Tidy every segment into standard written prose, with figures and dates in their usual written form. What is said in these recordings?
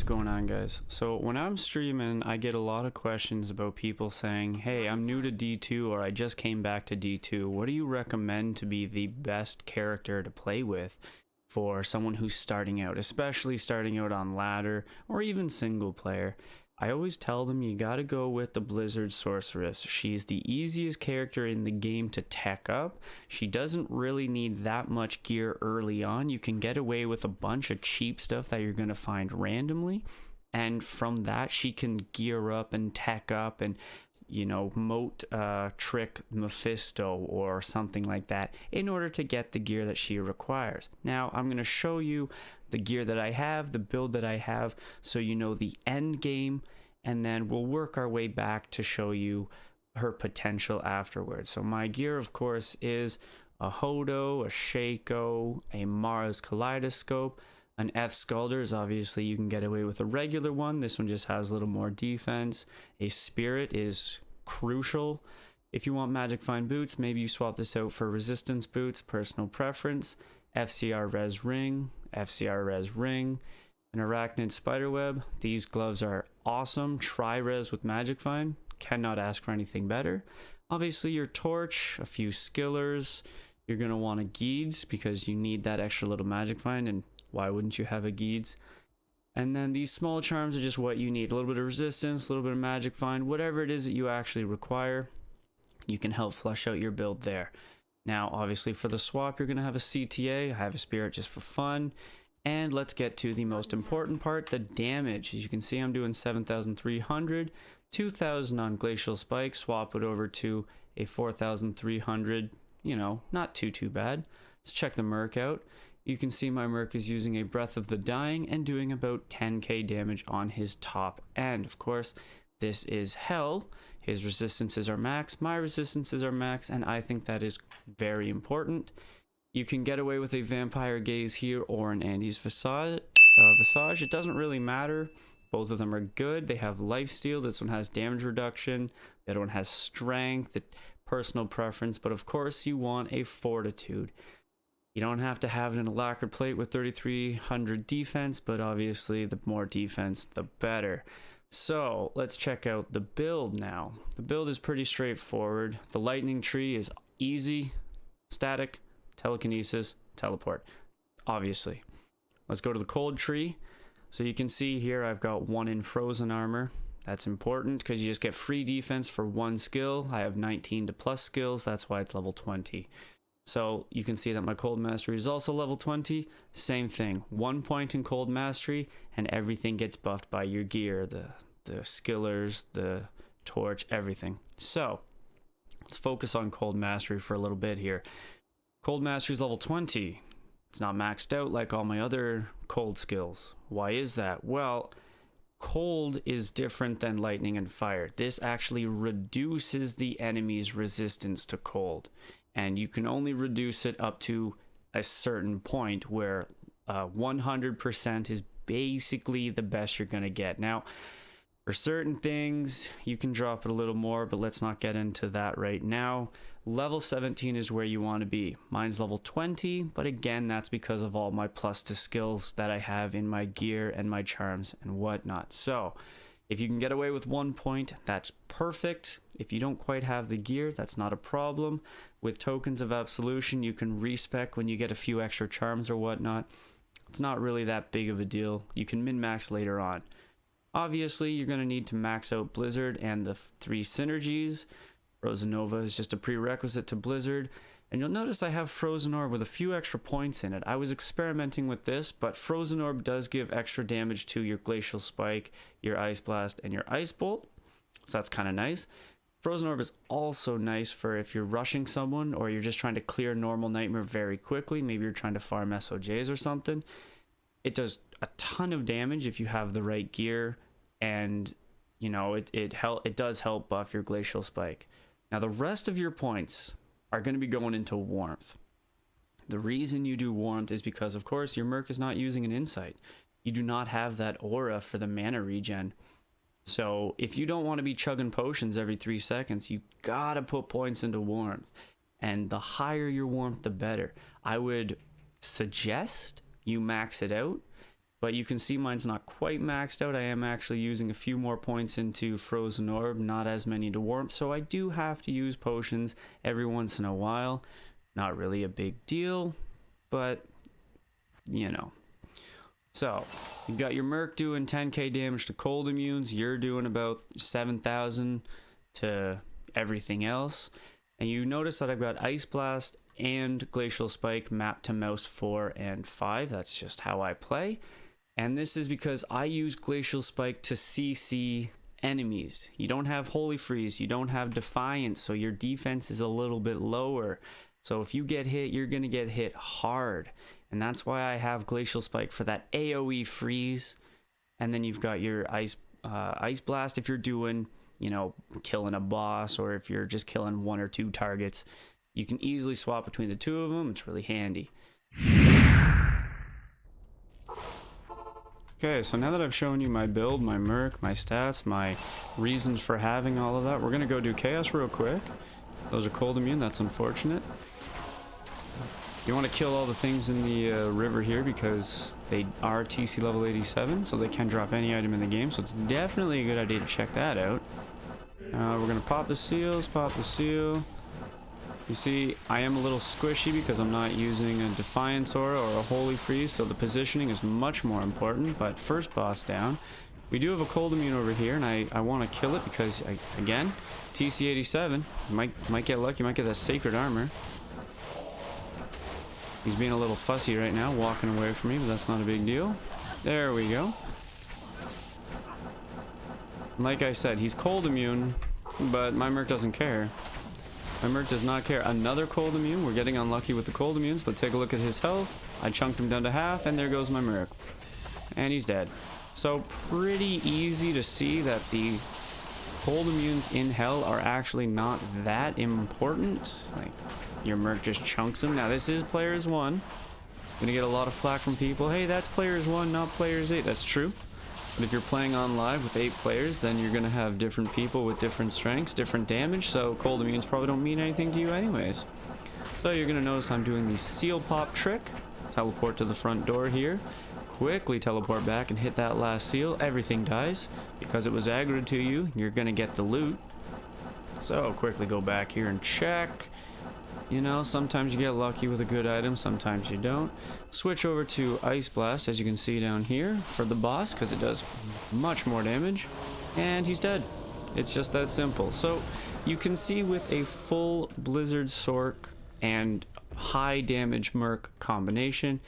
What's going on, guys? So when I'm streaming, I get a lot of questions about people saying, hey, I'm new to D2 or I just came back to D2. What do you recommend to be the best character to play with for someone who's starting out, especially starting out on ladder or even single player? I always tell them you gotta go with the Blizz Sorceress. She's the easiest character in the game to tech up. She doesn't really need that much gear early on. You can get away with a bunch of cheap stuff that you're gonna find randomly, and from that she can gear up and tech up and, you know, moat trick Mephisto or something like that in order to get the gear that she requires. Now I'm going to show you the gear that I have, the build that I have, so you know the end game, and then we'll work our way back to show you her potential afterwards. So my gear, of course, is a Hodo, a Shaco, a Mars Kaleidoscope, an F Scalders. Obviously you can get away with a regular one. This one just has a little more defense. A Spirit is crucial. If you want Magic Find boots, maybe you swap this out for resistance boots, personal preference. FCR Res Ring, FCR Res Ring, an Arachnid Spiderweb. These gloves are awesome. Tri-Res with Magic Find. Cannot ask for anything better. Obviously your torch, a few skillers. You're going to want a Geeds because you need that extra little Magic Find, and why wouldn't you have a Geeds? And then these small charms are just what you need. A little bit of resistance, a little bit of Magic Find, whatever it is that you actually require, you can help flush out your build there. Now, obviously for the swap, you're going to have a CTA. I have a Spirit just for fun. And let's get to the most important part, the damage. As you can see, I'm doing 7,300, 2,000 on Glacial Spike. Swap it over to a 4,300, you know, not too bad. Let's check the Merc out. You can see my Merc is using a Breath of the Dying and doing about 10k damage on his top end. Of course, this is Hell. His resistances are max, my resistances are max, and I think that is very important. You can get away with a Vampire Gaze here or an Andy's Visage. It doesn't really matter. Both of them are good. They have Lifesteal. This one has damage reduction. The other one has strength, personal preference, but of course you want a Fortitude. You don't have to have it in a lacquered plate with 3,300 defense, but obviously the more defense, the better. So let's check out the build now. The build is pretty straightforward. The lightning tree is easy, static, telekinesis, teleport, obviously. Let's go to the cold tree. So you can see here I've got 1 in frozen armor. That's important because you just get free defense for 1 skill. I have 19 to plus skills. That's why it's level 20. So you can see that my Cold Mastery is also level 20. Same thing, 1 point in Cold Mastery and everything gets buffed by your gear, the skillers, the torch, everything. So let's focus on Cold Mastery for a little bit here. Cold Mastery is level 20. It's not maxed out like all my other cold skills. Why is that? Well, cold is different than lightning and fire. This actually reduces the enemy's resistance to cold. And you can only reduce it up to a certain point where 100% is basically the best you're going to get. Now, for certain things, you can drop it a little more, but let's not get into that right now. Level 17 is where you want to be. Mine's level 20, but again, that's because of all my plus to skills that I have in my gear and my charms and whatnot. So if you can get away with 1 point, that's perfect. If you don't quite have the gear, that's not a problem. With tokens of absolution, you can respec when you get a few extra charms or whatnot. It's not really that big of a deal. You can min-max later on. Obviously, you're going to need to max out Blizzard and the 3 Synergies. Frozen Nova is just a prerequisite to Blizzard. And you'll notice I have Frozen Orb with a few extra points in it. I was experimenting with this, but Frozen Orb does give extra damage to your Glacial Spike, your Ice Blast, and your Ice Bolt. So that's kind of nice. Frozen Orb is also nice for if you're rushing someone or you're just trying to clear normal Nightmare very quickly. Maybe you're trying to farm SOJs or something. It does a ton of damage if you have the right gear, and you know it does help buff your Glacial Spike. Now the rest of your points are going to be going into Warmth. The reason you do Warmth is because, of course, your Merc is not using an Insight. You do not have that aura for the mana regen. So if you don't want to be chugging potions every 3 seconds, you gotta put points into Warmth. And the higher your Warmth, the better. I would suggest you max it out But you can see mine's not quite maxed out. I am actually using a few more points into Frozen Orb, not as many to Warmth, so I do have to use potions every once in a while. Not really a big deal, but you know. So, you've got your Merc doing 10k damage to cold immunes, you're doing about 7,000 to everything else. And you notice that I've got Ice Blast and Glacial Spike mapped to mouse 4 and 5. That's just how I play. And this is because I use Glacial Spike to CC enemies. You don't have Holy Freeze, you don't have Defiance, so your defense is a little bit lower. So if you get hit, you're going to get hit hard. And that's why I have Glacial Spike for that AoE freeze. And then you've got your Ice Blast if you're doing, you know, killing a boss, or if you're just killing 1 or 2 targets. You can easily swap between the two of them. It's really handy. Okay, so now that I've shown you my build, my Merc, my stats, my reasons for having all of that, we're going to go do Chaos real quick. Those are cold immune, that's unfortunate. You want to kill all the things in the river here because they are TC level 87, so they can drop any item in the game, so it's definitely a good idea to check that out. We're going to pop the seals, pop the seal. You see, I am a little squishy because I'm not using a Defiance Aura or a Holy Freeze, so the positioning is much more important, but first boss down. We do have a cold immune over here, and I want to kill it because, again, TC 87, might get lucky, might get that Sacred Armor. He's being a little fussy right now, walking away from me, but that's not a big deal. There we go. Like I said, he's cold immune, but my Merc doesn't care. My Merc does not care. Another cold immune. We're getting unlucky with the cold immunes, but take a look at his health. I chunked him down to half, and there goes my Merc. And he's dead. So pretty easy to see that the cold immunes in Hell are actually not that important. Like, your Merc just chunks him. Now this is players 1. I'm gonna get a lot of flack from people. Hey, that's players 1, not players 8. That's true. But if you're playing on live with 8 players, then you're gonna have different people with different strengths, different damage, so cold immunes probably don't mean anything to you anyways. So you're gonna notice I'm doing the seal pop trick. Teleport to the front door here. Quickly teleport back and hit that last seal. Everything dies. Because it was aggroed to you, you're gonna get the loot. So quickly go back here and check. You know, sometimes you get lucky with a good item, sometimes you don't. Switch over to Ice Blast, as you can see down here, for the boss, because it does much more damage. And he's dead. It's just that simple. So you can see with a full Blizz Sorc and high damage Merc combination,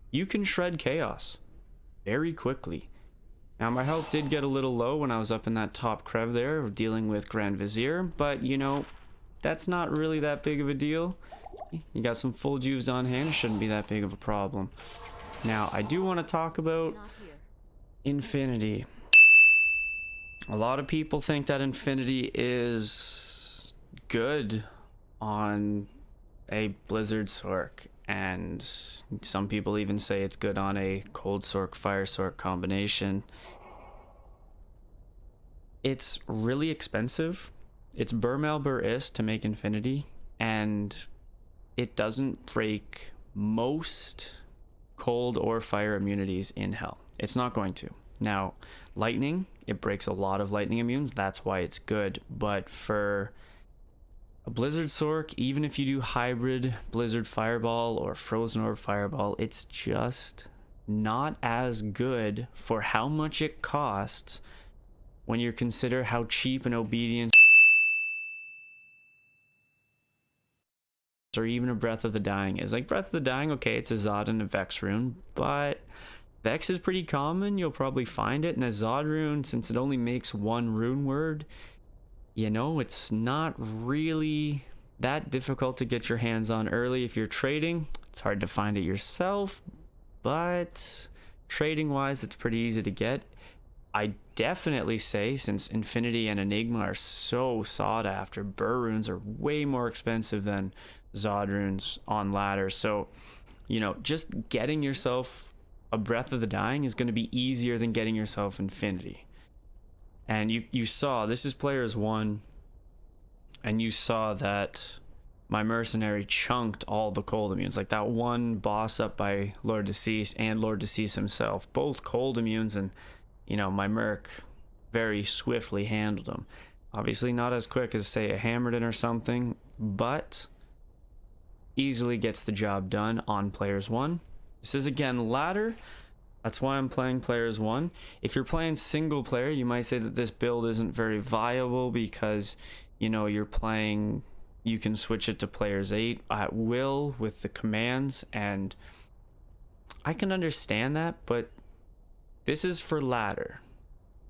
you can shred Chaos very quickly. Now my health did get a little low when I was up in that top crev there, dealing with Grand Vizier, but you know, that's not really that big of a deal. You got some full juves on hand, it shouldn't be that big of a problem. Now, I do want to talk about Infinity. A lot of people think that Infinity is good on a Blizz Sorc, and some people even say it's good on a Cold Sorc, Fire Sorc combination. It's really expensive. It's Burmal Bur Ist to make Infinity, and it doesn't break most cold or fire immunities in Hell. It's not going to. Now, lightning, it breaks a lot of lightning immunes, that's why it's good, but for a Blizz Sorc, even if you do hybrid Blizzard Fireball or Frozen Orb Fireball, it's just not as good for how much it costs when you consider how cheap an Obedience or even a Breath of the Dying is. Like, Breath of the Dying, okay, it's a Zod and a Vex rune, but Vex is pretty common, you'll probably find it, and a Zod rune, since it only makes 1 rune word, you know, it's not really that difficult to get your hands on early. If you're trading, it's hard to find it yourself, but trading wise, it's pretty easy to get. I definitely say, since Infinity and Enigma are so sought after, Burr runes are way more expensive than Zod runes on ladder. So, you know, just getting yourself a Breath of the Dying is going to be easier than getting yourself Infinity. And you saw, this is players 1, and you saw that my mercenary chunked all the cold immunes. Like that one boss up by Lord Deceased and Lord Deceased himself, both cold immunes, and you know, my merc very swiftly handled them. Obviously not as quick as say a Hammerton or something, but easily gets the job done on players 1. This is again ladder. That's why I'm playing players 1. If you're playing single player, you might say that this build isn't very viable because, you know, you're playing, you can switch it to players 8 at will with the commands, and I can understand that, but this is for ladder.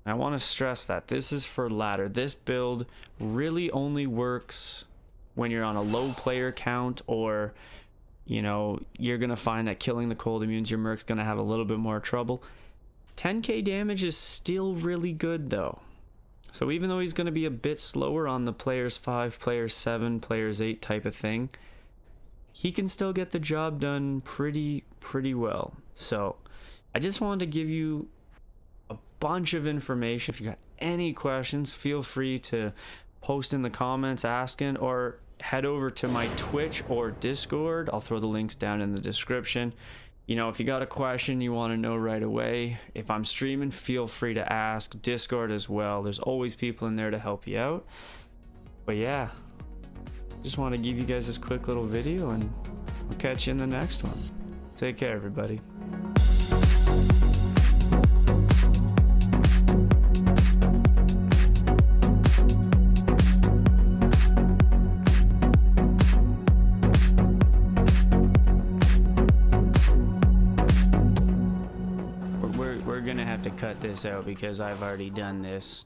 I want to stress that this is for ladder. This build really only works when you're on a low player count, or you know, you're gonna find that killing the cold immunes, your merc's gonna have a little bit more trouble. 10k damage is still really good though. So even though he's gonna be a bit slower on the players 5, players 7, players 8 type of thing, he can still get the job done pretty well. So I just wanted to give you a bunch of information. If you got any questions, feel free to post in the comments asking, or head over to my Twitch or Discord. I'll throw the links down in the description. You know, if you got a question you want to know right away, if I'm streaming, feel free to ask. Discord as well. There's always people in there to help you out. But yeah, just want to give you guys this quick little video, and I'll catch you in the next one. Take care, everybody. We're gonna have to cut this out because I've already done this.